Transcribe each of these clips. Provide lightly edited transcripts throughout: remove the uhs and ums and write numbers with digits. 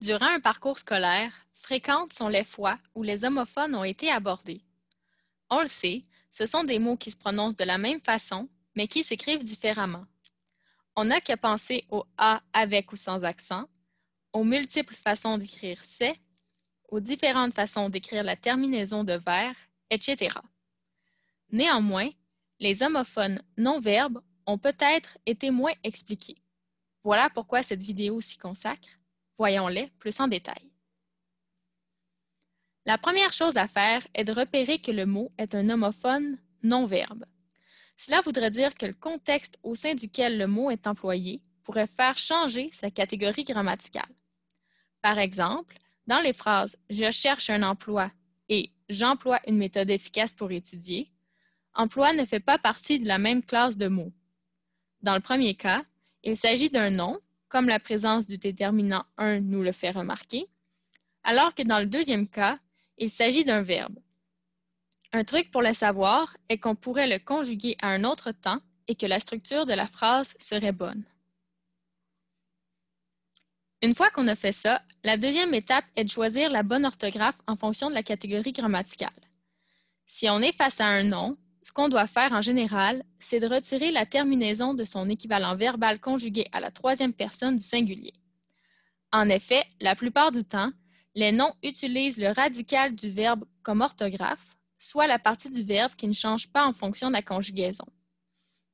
Durant un parcours scolaire, fréquentes sont les fois où les homophones ont été abordés. On le sait, ce sont des mots qui se prononcent de la même façon, mais qui s'écrivent différemment. On n'a qu'à penser au A avec ou sans accent, aux multiples façons d'écrire c'est, aux différentes façons d'écrire la terminaison de vers, etc. Néanmoins, les homophones non-verbes ont peut-être été moins expliqués. Voilà pourquoi cette vidéo s'y consacre. Voyons-les plus en détail. La première chose à faire est de repérer que le mot est un homophone non-verbe. Cela voudrait dire que le contexte au sein duquel le mot est employé pourrait faire changer sa catégorie grammaticale. Par exemple, dans les phrases « je cherche un emploi » et « j'emploie une méthode efficace pour étudier », emploi ne fait pas partie de la même classe de mots. Dans le premier cas, il s'agit d'un nom, comme la présence du déterminant « un » nous le fait remarquer, alors que dans le deuxième cas, il s'agit d'un verbe. Un truc pour le savoir est qu'on pourrait le conjuguer à un autre temps et que la structure de la phrase serait bonne. Une fois qu'on a fait ça, la deuxième étape est de choisir la bonne orthographe en fonction de la catégorie grammaticale. Si on est face à un nom, ce qu'on doit faire en général, c'est de retirer la terminaison de son équivalent verbal conjugué à la troisième personne du singulier. En effet, la plupart du temps, les noms utilisent le radical du verbe comme orthographe, soit la partie du verbe qui ne change pas en fonction de la conjugaison.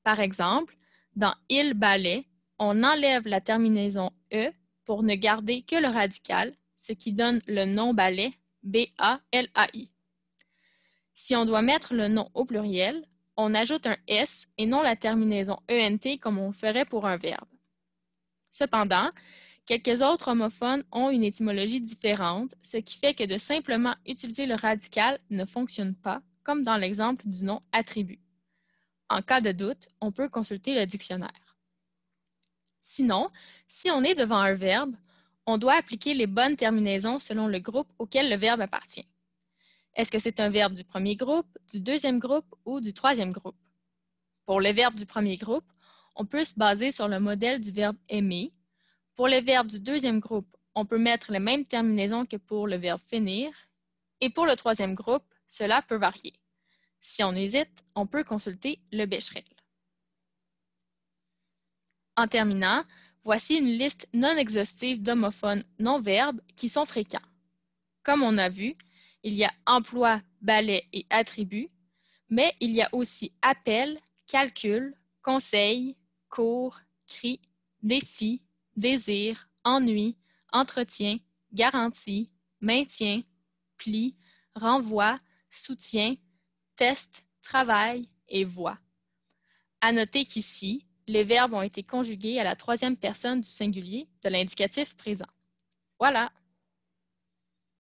Par exemple, dans « il balait », on enlève la terminaison « e » pour ne garder que le radical, ce qui donne le nom balai, B-A-L-A-I. Si on doit mettre le nom au pluriel, on ajoute un S et non la terminaison ENT comme on ferait pour un verbe. Cependant, quelques autres homophones ont une étymologie différente, ce qui fait que de simplement utiliser le radical ne fonctionne pas, comme dans l'exemple du nom attribut. En cas de doute, on peut consulter le dictionnaire. Sinon, si on est devant un verbe, on doit appliquer les bonnes terminaisons selon le groupe auquel le verbe appartient. Est-ce que c'est un verbe du premier groupe, du deuxième groupe ou du troisième groupe? Pour les verbes du premier groupe, on peut se baser sur le modèle du verbe aimer. Pour les verbes du deuxième groupe, on peut mettre les mêmes terminaisons que pour le verbe finir. Et pour le troisième groupe, cela peut varier. Si on hésite, on peut consulter le Becherel. En terminant, voici une liste non exhaustive d'homophones non-verbes qui sont fréquents. Comme on a vu, il y a emploi, balai et attribut, mais il y a aussi appel, calcul, conseil, cours, cri, défi, désir, ennui, entretien, garantie, maintien, pli, renvoi, soutien, test, travail et voix. À noter qu'ici, les verbes ont été conjugués à la troisième personne du singulier de l'indicatif présent. Voilà!